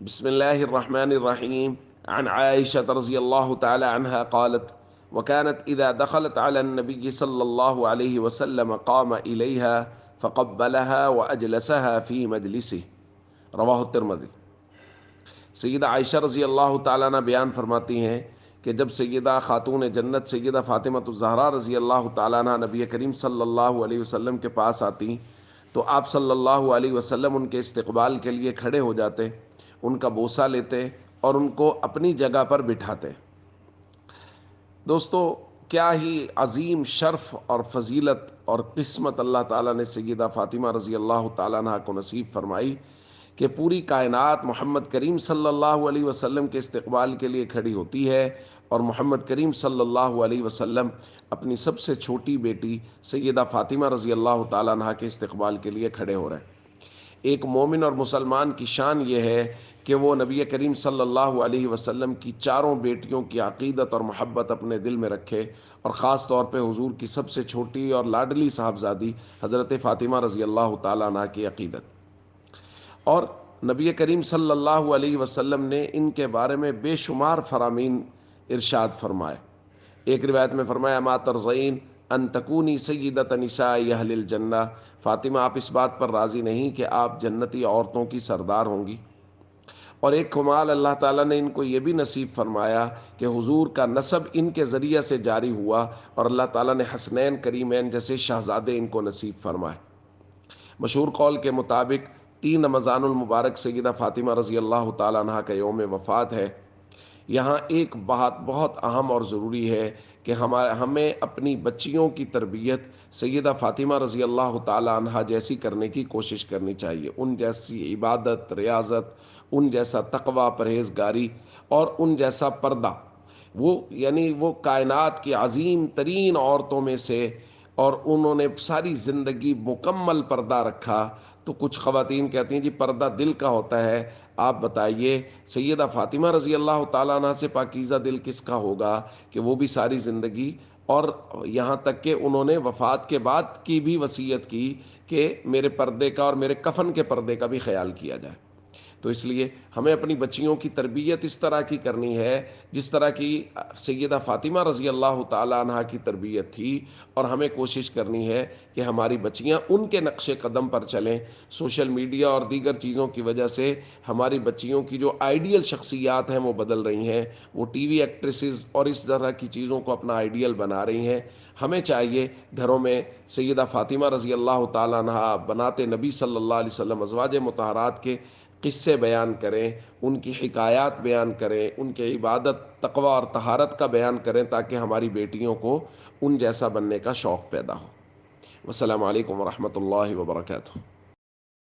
بسم الله الرحمن الرحيم. عن عائشة رضي الله تعالى عنها قالت: وكانت إذا دخلت على النبي صلى الله عليه وسلم قام إليها فقبلها وأجلسها في مجلسه. رواہ الترمذی۔ سیدہ عائشہ رضی اللہ تعالیٰ عنہ بیان فرماتی ہیں کہ جب سیدہ خاتون جنت سیدہ فاطمۃ الزہرا رضی اللہ تعالیٰ عنہ نبی کریم صلی اللہ علیہ وسلم کے پاس آتی تو آپ صلی اللہ علیہ وسلم ان کے استقبال کے لیے کھڑے ہو جاتے، ان کا بوسہ لیتے اور ان کو اپنی جگہ پر بٹھاتے۔ دوستو، کیا ہی عظیم شرف اور فضیلت اور قسمت اللہ تعالیٰ نے سیدہ فاطمہ رضی اللہ تعالیٰ عنہ کو نصیب فرمائی کہ پوری کائنات محمد کریم صلی اللہ علیہ وسلم کے استقبال کے لیے کھڑی ہوتی ہے، اور محمد کریم صلی اللہ علیہ وسلم اپنی سب سے چھوٹی بیٹی سیدہ فاطمہ رضی اللہ تعالیٰ عنہ کے استقبال کے لیے کھڑے ہو رہے ہیں۔ ایک مومن اور مسلمان کی شان یہ ہے کہ وہ نبی کریم صلی اللہ علیہ وسلم کی چاروں بیٹیوں کی عقیدت اور محبت اپنے دل میں رکھے، اور خاص طور پہ حضور کی سب سے چھوٹی اور لاڈلی صاحبزادی حضرت فاطمہ رضی اللہ تعالیٰ عنہ کی عقیدت۔ اور نبی کریم صلی اللہ علیہ وسلم نے ان کے بارے میں بے شمار فرامین ارشاد فرمائے۔ ایک روایت میں فرمایا: ما ترضین ان تکونی سیدۃ نساء اہل الجنہ، فاطمہ آپ اس بات پر راضی نہیں کہ آپ جنتی عورتوں کی سردار ہوں گی؟ اور ایک کمال اللہ تعالیٰ نے ان کو یہ بھی نصیب فرمایا کہ حضور کا نسب ان کے ذریعہ سے جاری ہوا، اور اللہ تعالیٰ نے حسنین کریمین جیسے شہزادے ان کو نصیب فرمائے۔ مشہور قول کے مطابق 3 رمضان المبارک سیدہ فاطمہ رضی اللہ تعالیٰ عنہ کا یوم وفات ہے۔ یہاں ایک بات بہت اہم اور ضروری ہے کہ ہمیں اپنی بچیوں کی تربیت سیدہ فاطمہ رضی اللہ تعالیٰ عنہ جیسی کرنے کی کوشش کرنی چاہیے۔ ان جیسی عبادت، ریاضت، ان جیسا تقوی، پرہیزگاری اور ان جیسا پردہ، وہ کائنات کی عظیم ترین عورتوں میں سے، اور انہوں نے ساری زندگی مکمل پردہ رکھا۔ تو کچھ خواتین کہتی ہیں جی پردہ دل کا ہوتا ہے، آپ بتائیے سیدہ فاطمہ رضی اللہ تعالیٰ عنہ سے پاکیزہ دل کس کا ہوگا کہ وہ بھی ساری زندگی، اور یہاں تک کہ انہوں نے وفات کے بعد کی بھی وصیت کی کہ میرے پردے کا اور میرے کفن کے پردے کا بھی خیال کیا جائے۔ تو اس لیے ہمیں اپنی بچیوں کی تربیت اس طرح کی کرنی ہے جس طرح کی سیدہ فاطمہ رضی اللہ تعالیٰ عنہ کی تربیت تھی، اور ہمیں کوشش کرنی ہے کہ ہماری بچیاں ان کے نقش قدم پر چلیں۔ سوشل میڈیا اور دیگر چیزوں کی وجہ سے ہماری بچیوں کی جو آئیڈیل شخصیات ہیں وہ بدل رہی ہیں، وہ ٹی وی ایکٹریسز اور اس طرح کی چیزوں کو اپنا آئیڈیل بنا رہی ہیں۔ ہمیں چاہیے گھروں میں سیدہ فاطمہ رضی اللہ تعالیٰ عنہ، بنات نبی صلی اللہ علیہ وسلم، ازواج مطہرات کے قصے بیان کریں، ان کی حکایات بیان کریں، ان کے عبادت، تقوی اور طہارت کا بیان کریں، تاکہ ہماری بیٹیوں کو ان جیسا بننے کا شوق پیدا ہو۔ والسلام علیکم ورحمۃ اللہ وبرکاتہ۔